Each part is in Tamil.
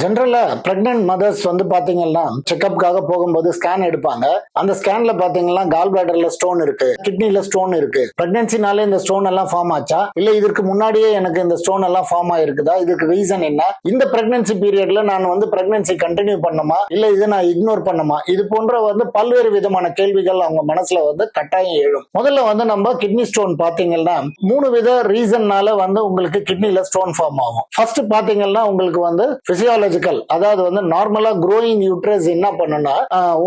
ஜென்ரலா பிரெக்னன்ட் மதர்ஸ் வந்து பாத்தீங்கன்னா செக்அப்காக போகும்போது ஸ்கேன் எடுப்பாங்க. அந்த ஸ்கேன்ல பாத்தீங்கன்னா கால் பிளாடர்ல ஸ்டோன் இருக்கு, கிட்னில ஸ்டோன் இருக்கு. பிரெக்னன்சினாலே இந்த ஸ்டோன் எல்லாம் ஃபார்ம் ஆச்சா, இல்ல இதற்கு முன்னாடியே எனக்கு இந்த ஸ்டோன் எல்லாம் ஃபார்ம் ஆயிருக்குதா, இதுக்கு ரீசன் என்ன, இந்த பிரெக்னன்சி பீரியட்ல நான் வந்து பிரெக்னன்சி கண்டினியூ பண்ணுமா இல்ல இதை நான் இக்னோர் பண்ணுமா, இது போன்ற வந்து பல்வேறு விதமான கேள்விகள் அவங்க மனசுல வந்து கட்டாயம் எழும். முதல்ல வந்து நம்ம கிட்னி ஸ்டோன் பாத்தீங்கன்னா 3 வித ரீசன்னால வந்து உங்களுக்கு கிட்னில ஸ்டோன் ஃபார்ம் ஆகும். ஃபர்ஸ்ட் பாத்தீங்கன்னா உங்களுக்கு வந்து பிசியாலஜிக்கல், அதாவது வந்து நார்மலா க்ரோயிங் யூட்ரஸ் என்ன பண்ணுனா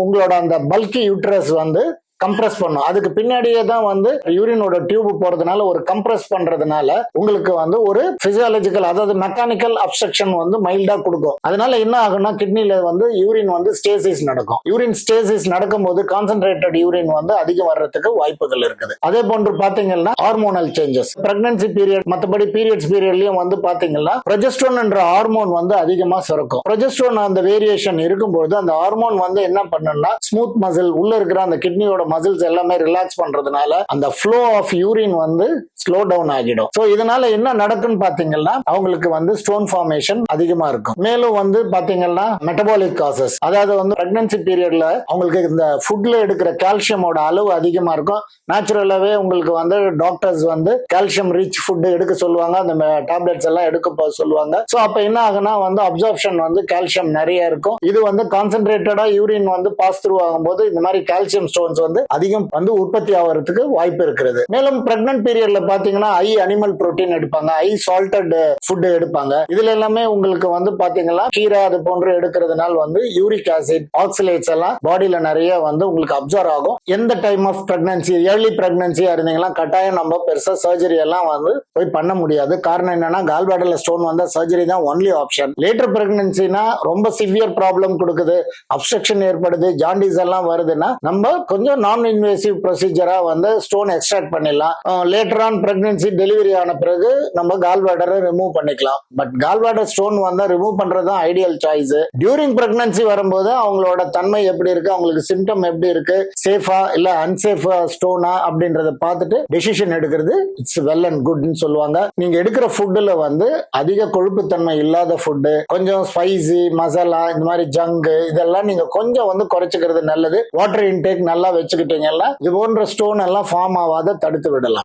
உங்களோட அந்த பல்கி யூட்ரஸ் வந்து கம்ப்ரஸ் பண்ணும். அதுக்கு பின்னாடியே தான் வந்து யூரினோட டியூப் போறதுனால ஒரு கம்ப்ரஸ் பண்றதுனால உங்களுக்கு வந்து ஒரு பிசியாலஜிக்கல், அதாவது மெக்கானிக்கல் அப்ஸ்ட்ரக்ஷன் வந்து மைல்டா கொடுக்கும். அதனால என்ன ஆகும்னா கிட்னில வந்து யூரின் வந்து ஸ்டேசிஸ் நடக்கும். யூரின் ஸ்டேசிஸ் நடக்கும்போது கான்சென்ட்ரேட்டட் யூரின் வந்து அதிகம் வர்றதுக்கு வாய்ப்புகள் இருக்குது. அதே போன்று பாத்தீங்கன்னா ஹார்மோனல் சேஞ்சஸ் பிரெக்னன்சி பீரியட், மற்றபடி பீரியட்ஸ் பீரியட்லயும் வந்து பாத்தீங்கன்னா ப்ரொஜெஸ்டரோன் என்ற ஹார்மோன் வந்து அதிகமா சுரக்கும். ப்ரொஜெஸ்டரோன் அந்த வேரியேஷன் இருக்கும்போது அந்த ஹார்மோன் வந்து என்ன பண்ணுன்னா ஸ்மூத் மசில் உள்ள இருக்கிற அந்த கிட்னியோட மசில்ஸ் எல்லாமே ரிலாக்ஸ் பண்றதுனால அந்த ஃப்ளோ ஆஃப் யூரின் வந்து ஸ்லோ டவுன் ஆகிடும். சோ இதனால என்ன நடக்குன்னு பாத்தீங்கன்னா அவங்களுக்கு வந்து ஸ்டோன் ஃபார்மேஷன் அதிகமா இருக்கும். மேலும் வந்து பாத்தீங்கன்னா மெட்டபாலிக் காசஸ், அதாவது வந்து பிரெக்னன்சி பீரியட்ல அவங்களுக்கு இந்த ஃபுட்ல எடுக்கிற கால்சியமோட அளவு அதிகமா இருக்கும். நேச்சுரலாவே உங்களுக்கு வந்து டாக்டர்ஸ் வந்து கால்சியம் ரிச் ஃபுட் எடுக்க சொல்லுவாங்க, அந்த டேப்லெட்ஸ் எல்லாம் எடுக்க சொல்லுவாங்க. சோ அப்ப என்ன ஆகுனா வந்து அப்சார்ப்ஷன் வந்து கால்சியம் நிறைய இருக்கும். இது வந்து கான்சென்ட்ரேட்டடா யூரின் வந்து பாஸ் த்ரூ ஆகும்போது இந்த மாதிரி கால்சியம் ஸ்டோன்ஸ் வந்து அதிகம் வந்து உற்பத்தி ஆகிறதுக்கு வாய்ப்பு இருக்கிறது. மேலும் பிரெக்னன்ட் பீரியட்ல பாத்தீங்கன்னா ஹை அனிமல் புரோட்டீன் எடுப்பாங்க, ஹை சால்டட் ஃபுட் எடுப்பாங்க. இதுல எல்லாமே உங்களுக்கு வந்து பாத்தீங்கன்னா கீரை அது போன்று எடுக்கிறதுனால வந்து யூரிக் ஆசிட் ஆக்சலேட்ஸ் எல்லாம் பாடியில நிறைய வந்து உங்களுக்கு அப்சர்வ் ஆகும். எந்த டைம் ஆஃப் பிரெக்னன்சி, ஏர்லி பிரெக்னன்சியா இருந்தீங்கன்னா கட்டாயம் நம்ம பெருசா சர்ஜரி எல்லாம் வந்து போய் பண்ண முடியாது. காரணம் என்னன்னா கால் பிளாடர்ல ஸ்டோன் வந்தா சர்ஜரி தான் ஒன்லி ஆப்ஷன். லேட்டர் பிரெக்னன்சினா ரொம்ப சிவியர் ப்ராப்ளம் கொடுக்குது, அப்ஸ்ட்ரக்ஷன் ஏற்படுது, ஜாண்டிஸ் எல்லாம் வருதுன்னா நம்ம கொஞ்சம் நான் இன்வேசிவ் ப்ரொசீஜரா வந்து ஸ்டோன் எக்ஸ்ட்ராக்ட் பண்ணிடலாம். லேட்டர் ஆன் பிரெக்னன்சி டெலிவரி ஆன பிறகு நம்ம கால் பிளாடரை ரிமூவ் பண்ணிக்கலாம். பட் கால் பிளாடர் ஸ்டோன் வந்தா ரிமூவ் பண்றது தான் ஐடியல் சாய்ஸ். டியூரிங் பிரெக்னன்சி வரும்போது அவங்களோட தன்மை எப்படி இருக்கு, அவங்களுக்கு சிம்டம் எப்படி இருக்கு, சேஃபா இல்ல அன்சேஃபா ஸ்டோனா அப்படின்றத பார்த்துட்டு டெசிஷன் எடுக்கிறது இட்ஸ் வெல் அண்ட் குட்னு சொல்லுவாங்க. நீங்க எடுக்கிற ஃபுட்ல வந்து அதிக கொழுப்பு தன்மை இல்லாத ஃபுட்டு, கொஞ்சம் ஸ்பைசி மசாலா இந்த மாதிரி ஜங்க் இதெல்லாம் நீங்க கொஞ்சம் வந்து குறைச்சிக்கிறது நல்லது. வாட்டர் இன்டேக் நல்லா வச்சுக்கிட்டீங்கன்னா இது போன்ற ஸ்டோன் எல்லாம் ஃபார்ம் ஆகாத தடுத்து விடலாம்.